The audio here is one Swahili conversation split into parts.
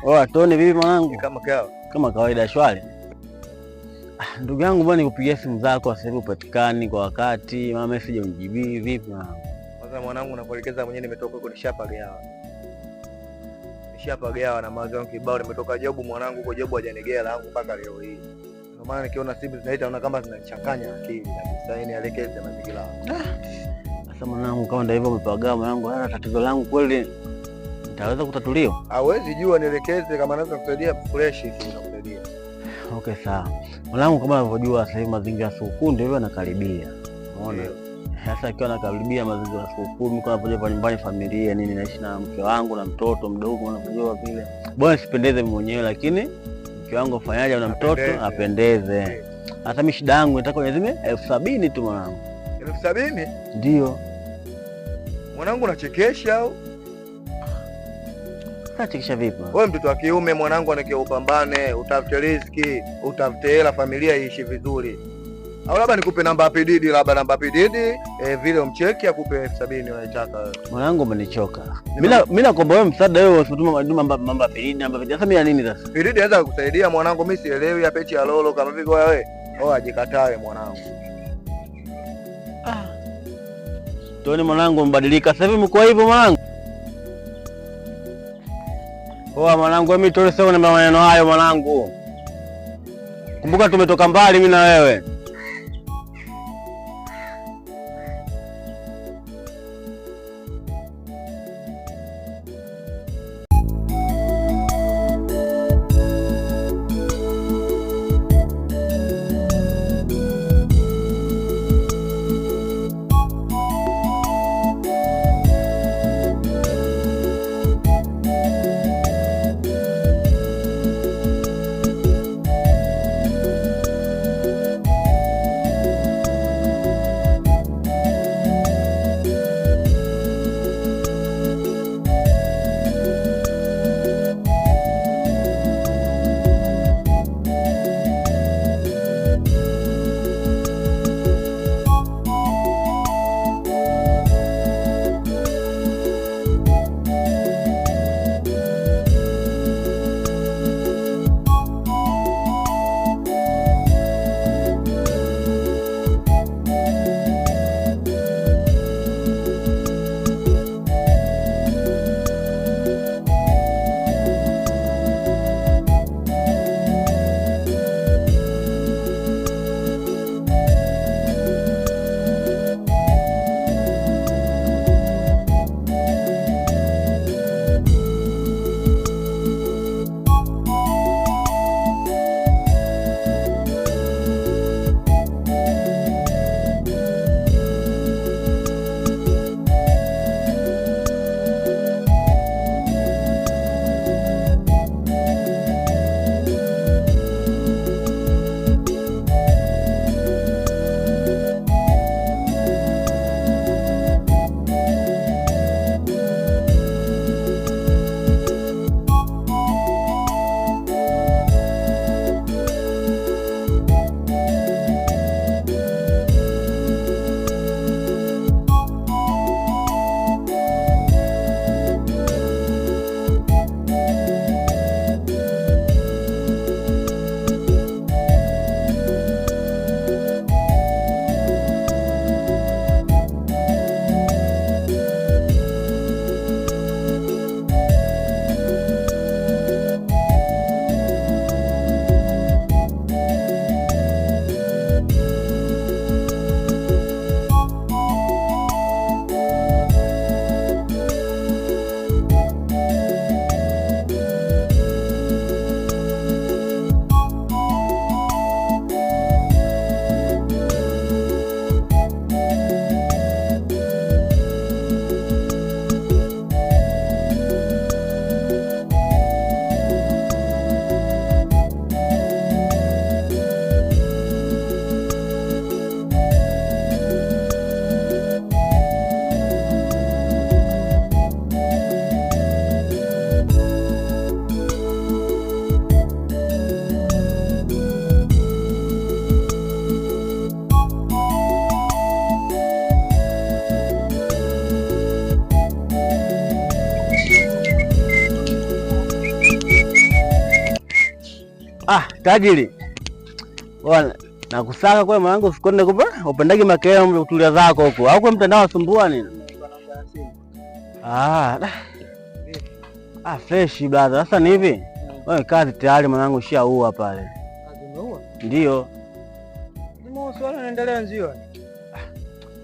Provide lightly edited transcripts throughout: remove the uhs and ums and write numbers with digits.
Oa Toni, vipi mwanangu? Kama kawaida shwari. Ndugu yangu bwana, nikupigia simu zako sasa hivi upatikani kwa wakati, mama message unijibii vipi mwanangu? Kwanza mwanangu, nakuelekeza mwenyewe, nimetoka huko nishapagawa na mawazo yangu kibao. Nimetoka jobu mwanangu, huko jobu hajanigea langu mpaka leo hii. Ndio maana nikiona simu zinaita naona kama zinanichanganya akili kabisa. Yaani nielekeze mazingira. Sasa mwanangu, kama ndio hivyo umepagawa mwanangu, hata tatizo langu kweli nitaweza kutatuliwa? Hawezi jua, nielekeze kama naweza kusaidia fresh nitakusaidia. Okay sawa. Mwanangu, kama unavyojua sasa hivi mazingira ya sikukuu ndio hivyo yanakaribia. Unaona? Sasa akiwa nakaribia mazingira ya sikukuu, mimi kwa napoje nyumbani familia nini, naishi na mke wangu na mtoto mdogo, unapojua vile. Bwana sipendeze mimi mwenyewe, lakini mke wangu afanyaje na mtoto apendeze. Hata mimi shida yangu nataka niazime 70,000 tu mwanangu. 70,000? Ndio. Mwanangu unachekesha au? Unachekesha vipi? Wewe mtoto wa kiume mwanangu, anakiwa upambane, utafute riziki, utafute hela, familia iishi vizuri. Au labda nikupe namba ya Pididi, vile umcheki akupe 70,000 unaitaka wewe. Mwanangu umenichoka. Mimi nakuomba wewe msaada, wewe usituma namba ya Pididi, Sasa mimi nini sasa? Pididi anaweza kukusaidia mwanangu, mimi sielewi ya peti ya lolo kama vile wewe. Ajikatae mwanangu. Toni mwanangu mbadilika. Sasa hivi mko hivyo mwanangu? Mwanangu, mimi Toni sasa na maneno hayo mwanangu. Kumbuka tumetoka mbali mimi na wewe. Tajiri. Bwana, nakusaka kwa mwanangu sikonde kupa. Upendagi makelele kutulia zako huko. Au kwa mtandao sumbua nini? Fresh brother. Sasa ni hivi. Wewe kazi tayari mwanangu shaua pale. Kazi umeua? Ndio. Mbona swala unaendelea nzio?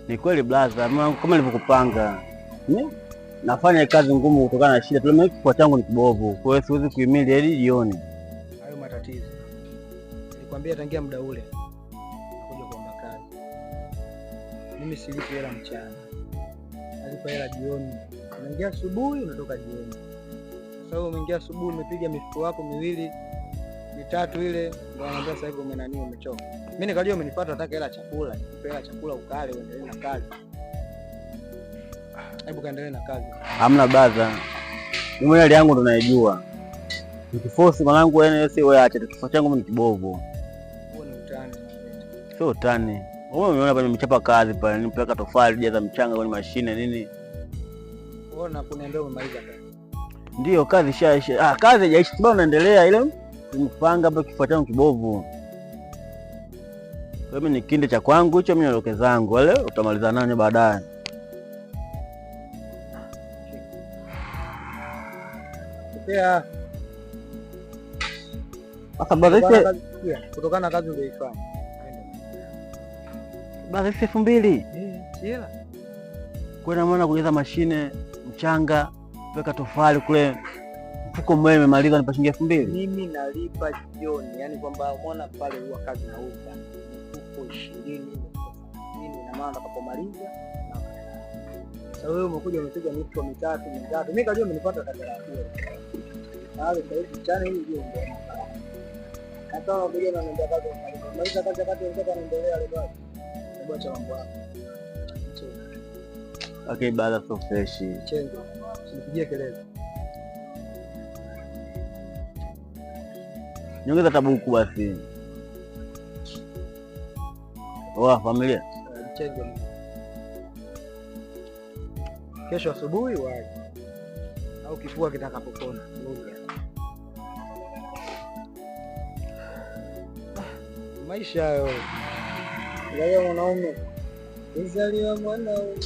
Ni kweli brother, mwanangu kama nilivyokupanga. Nafanya kazi ngumu kutokana na shida. Tulemea kifua changu ni kibovu. Kwa hiyo siwezi kuhimili hadi jioni. Hayo matatizo. Nilikwambia tangia muda ule. Nakuja kuomba kazi. Mimi silipi hela mchana. Nalipa hela jioni. Unaingia asubuhi unatoka jioni. Sasa wewe umeingia asubuhi umepiga mifuko yako miwili mitatu ile ndio anaambia sasa hivi umenani umechoka. Mimi nikajua umenifuata nataka hela chakula, nikupe hela chakula ukale uendelee na kazi. Hebu kaendelee na kazi. Hamna baza. Mimi hali yangu ndo naijua. Nikiforce mwanangu wewe acha kifua changu ni kibovu. Huo ni utani. Sio utani. Wewe umeona pale nimechapa kazi pale, nipeleka tofali jaza mchanga kwenye mashine nini? Unaona kuniambia umemaliza kazi. Ndio kazi ishaisha. Kazi haijaisha sababu unaendelea ile nimepanga hapa kifua changu kibovu. Kwa mimi ni kinde cha kwangu hicho, mimi naloke zangu. Wale utamaliza nani baadaye. Pia sasa baadaye kutokana na kazi uliyoifanya. Baadaye 2000. Hela. Kwa maana kujaza mashine, mchanga, weka tofali kule mfuko mmoja imemaliza nipa shilingi 2000. Mimi nalipa jioni, yani kwamba umeona pale huwa kazi nauza mfuko 20 na maana utakapomaliza na sasa wewe umekuja umepiga mifuko mitatu. Mimi kajua umenipata kazi yako. Hali sasa hivi chana hii ndio ndio. Hata unakuja na nenda kazi unamaliza kazi wakati unataka kuendelea leo basi. Hebu acha mambo yako. Okay, baada so fresh. Chengo. Usipigie kelele. Nyongeza tabuku basi. Oa familia. Chengo. Kesho asubuhi waje. Au kifua kitakapopona. Maisha hayo. Ndio mwanaume. Uzaliwa mwanaume.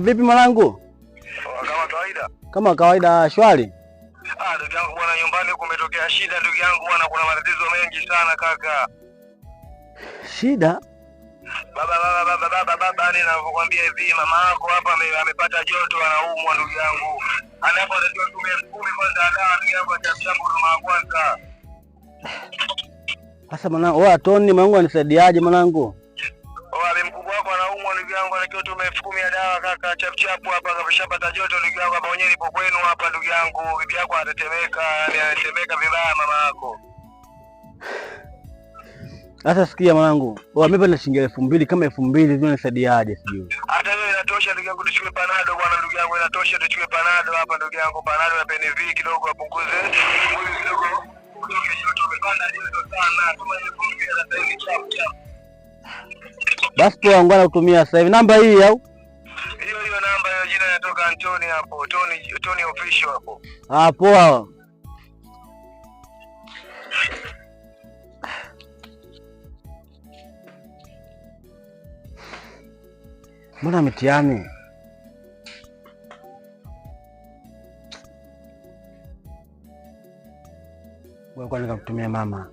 Vipi mwanangu? Kama kawaida. Kama kawaida shwari. Ndugu yangu bwana, nyumbani kumetokea shida ndugu yangu bwana, kuna matatizo mengi sana kaka. Shida? Baba, ninavyokuambia hivi, mama yako hapa amepata joto, anaumwa ndugu yangu. Anapo ndio tumie 10 kwanza dawa ndugu yangu, acha huduma ya kwanza. Sasa mwanangu, Tony mwanangu anisaidiaje mwanangu? Mkubwa wako anaumwa ndugu yangu, anakiwa tume 10 ya dawa kaka, chap hapa kashapata joto ndugu yangu, hapa wenyewe nipo kwenu hapa ndugu yangu, bibi yako anatetemeka, yani anatetemeka vibaya mama yako. Sasa sikia mwanangu, mimi na shilingi 2000 kama 2000 zinanisaidiaje sijui. Hata hiyo inatosha ndugu yangu, tuchukue panado bwana ndugu yangu, inatosha tuchukue panado hapa ndugu yangu, panado na PNV kidogo apunguze. Mwili kidogo kutoke joto umepanda joto sana, kama 2000 sasa hivi chap. Basi poa ngwana kutumia sasa hivi namba hii au? Hiyo namba hiyo, jina linatoka Antoni hapo, Tony official hapo. Poa. Mbona mitiani? Wewe kwani nikakutumia mama.